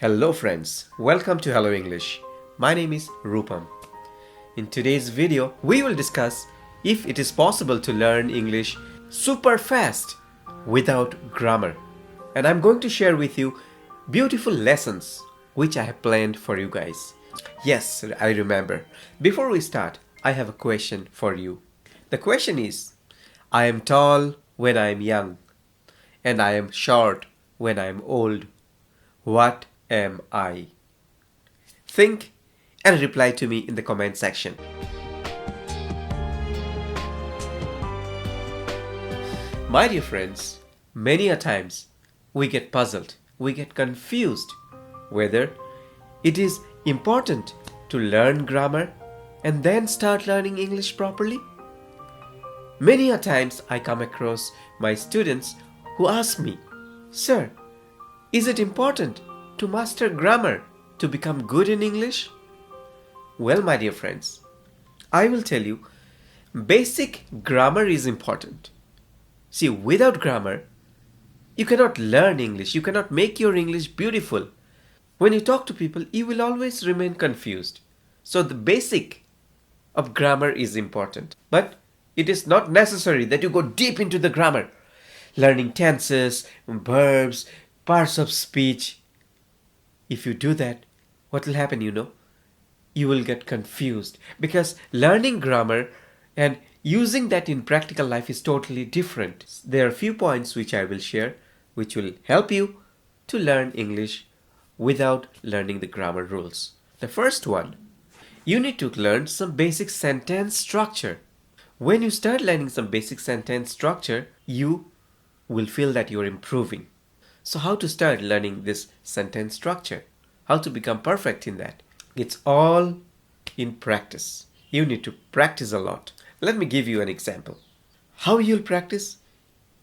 Hello friends, welcome to Hello English. My name is Rupam. In today's video, we will discuss if it is possible to learn English super fast without grammar. And I'm going to share with you beautiful lessons which I have planned for you guys. Yes, I remember. Before we start, I have a question for you. The question is, I am tall when I am young and I am short when I am old. What am I? Think and reply to me in the comment section. My dear friends, many a times we get puzzled, we get confused whether it is important to learn grammar and then start learning English properly. Many a times I come across my students who ask me, "Sir, is it important to master grammar to become good in English?" Well, my dear friends, I will tell you, basic grammar is important. See, without grammar, you cannot learn English, you cannot make your English beautiful. When you talk to people, you will always remain confused. So the basic of grammar is important. But it is not necessary that you go deep into the grammar, learning tenses, verbs, parts of speech. If you do that, what will happen, You will get confused because learning grammar and using that in practical life is totally different. There are a few points which I will share which will help you to learn English without learning the grammar rules. The first one, you need to learn some basic sentence structure. When you start learning some basic sentence structure, you will feel that you're improving. So how to start learning this sentence structure? How to become perfect in that? It's all in practice. You need to practice a lot. Let me give you an example. How you'll practice?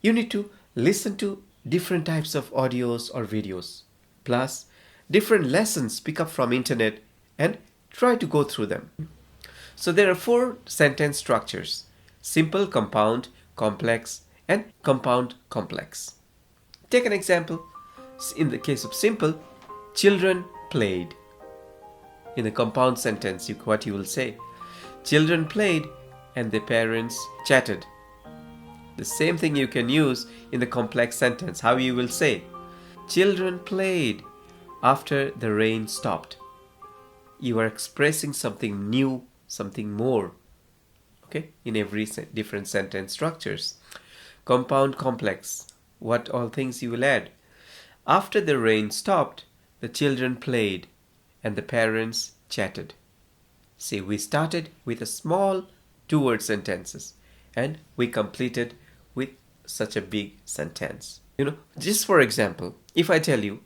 You need to listen to different types of audios or videos, plus different lessons pick up from internet and try to go through them. So there are 4 sentence structures: simple, compound, complex, and compound complex. Take an example. In the case of simple, children played. In the compound sentence, what you will say? Children played and their parents chatted. The same thing you can use in the complex sentence. How you will say? Children played after the rain stopped. You are expressing something new, something more. Okay? In every different sentence structures. Compound complex. What all things you will add? After the rain stopped, the children played and the parents chatted. See, we started with a small 2-word sentences and we completed with such a big sentence. Just for example, if I tell you,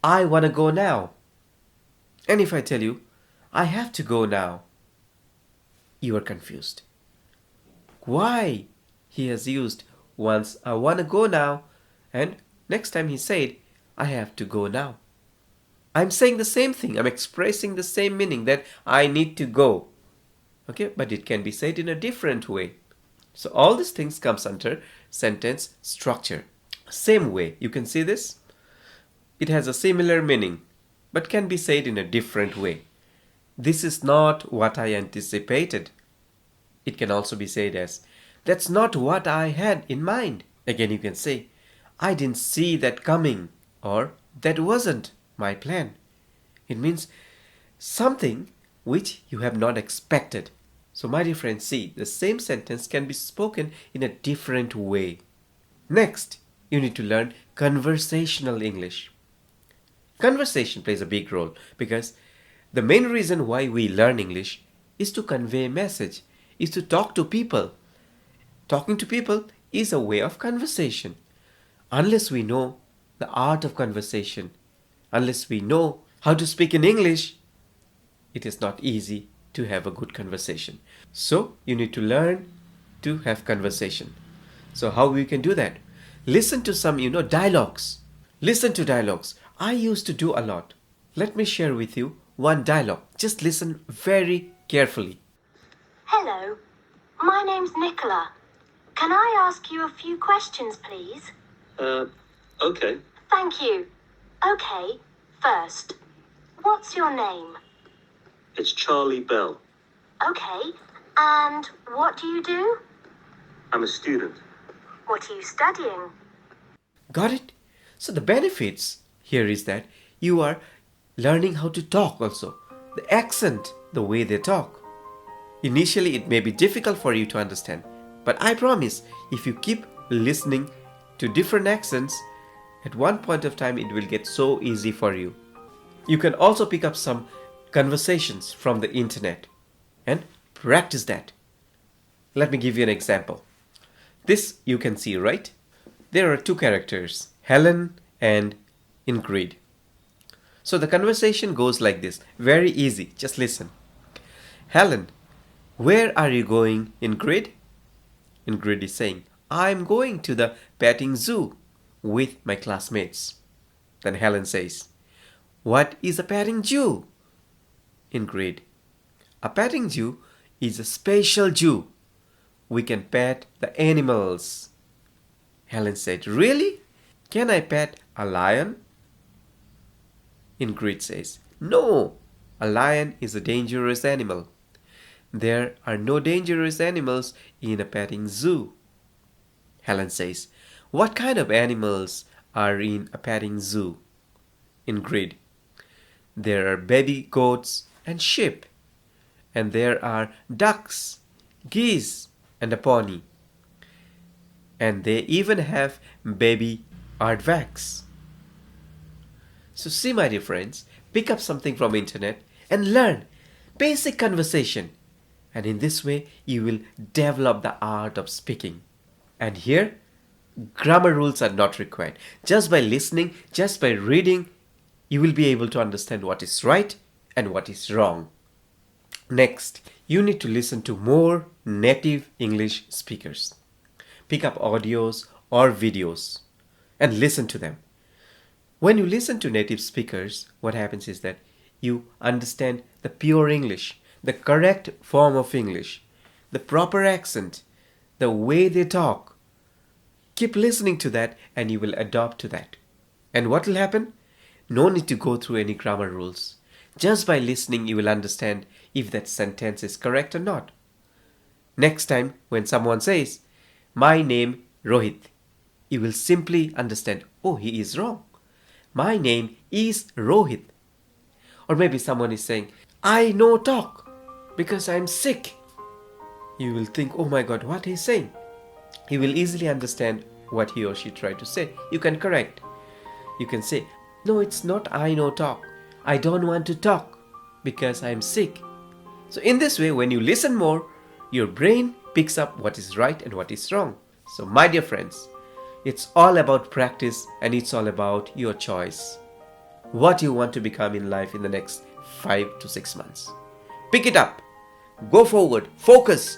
I want to go now, and if I tell you, I have to go now, you are confused. Why he has used once I want to go now and next time he said, I have to go now. I'm saying the same thing. I'm expressing the same meaning, that I need to go. Okay, but it can be said in a different way. So all these things comes under sentence structure. Same way, you can see this. It has a similar meaning, but can be said in a different way. This is not what I anticipated. It can also be said as, that's not what I had in mind. Again, you can say, I didn't see that coming, or that wasn't my plan. It means something which you have not expected. So my dear friends, see, the same sentence can be spoken in a different way. Next, you need to learn conversational English. Conversation plays a big role because the main reason why we learn English is to convey a message, is to talk to people. Talking to people is a way of conversation. Unless we know the art of conversation, unless we know how to speak in English, it is not easy to have a good conversation. So you need to learn to have conversation. So how we can do that? Listen to some, dialogues. Listen to dialogues. I used to do a lot. Let me share with you one dialogue. Just listen very carefully. Hello, my name's Nicola. Can I ask you a few questions, please? Okay. Thank you. Okay, First, what's your name? It's Charlie Bell. Okay, and what do you do? I'm a student. What are you studying? Got it? So the benefits here is that you are learning how to talk also. The accent, the way they talk. Initially, it may be difficult for you to understand, but I promise if you keep listening to different accents, at one point of time it will get so easy for you. You can also pick up some conversations from the internet and practice that. Let me give you an example. This you can see, right? There are two characters, Helen and Ingrid. So the conversation goes like this. Very easy. Just listen. Helen, where are you going, Ingrid? Ingrid is saying, I'm going to the petting zoo with my classmates. Then Helen says, what is a petting zoo? Ingrid, a petting zoo is a special zoo. We can pet the animals. Helen said, really? Can I pet a lion? Ingrid says, no, a lion is a dangerous animal. There are no dangerous animals in a petting zoo. Helen says, what kind of animals are in a petting zoo? Ingrid, there are baby goats and sheep, and there are ducks, geese, and a pony. And they even have baby aardvarks. So see, my dear friends, pick up something from internet and learn basic conversation. And in this way, you will develop the art of speaking. And here, grammar rules are not required. Just by listening, just by reading, you will be able to understand what is right and what is wrong. Next, you need to listen to more native English speakers. Pick up audios or videos and listen to them. When you listen to native speakers, what happens is that you understand the pure English, the correct form of English, the proper accent, the way they talk. Keep listening to that and you will adopt to that. And what will happen? No need to go through any grammar rules. Just by listening, you will understand if that sentence is correct or not. Next time, when someone says, my name Rohit, you will simply understand, oh, he is wrong. My name is Rohit. Or maybe someone is saying, I no talk because I'm sick. You will think, oh my God, what he's saying. He will easily understand what he or she tried to say. You can correct. You can say, no, it's not I no talk. I don't want to talk because I'm sick. So in this way, when you listen more, your brain picks up what is right and what is wrong. So my dear friends, it's all about practice and it's all about your choice. What you want to become in life in the next 5 to 6 months. Pick it up. Go forward. Focus.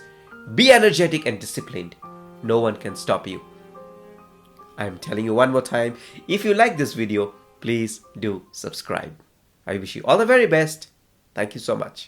Be energetic and disciplined. No one can stop you. I'm telling you one more time, if you like this video, please do subscribe. I wish you all the very best. Thank you so much.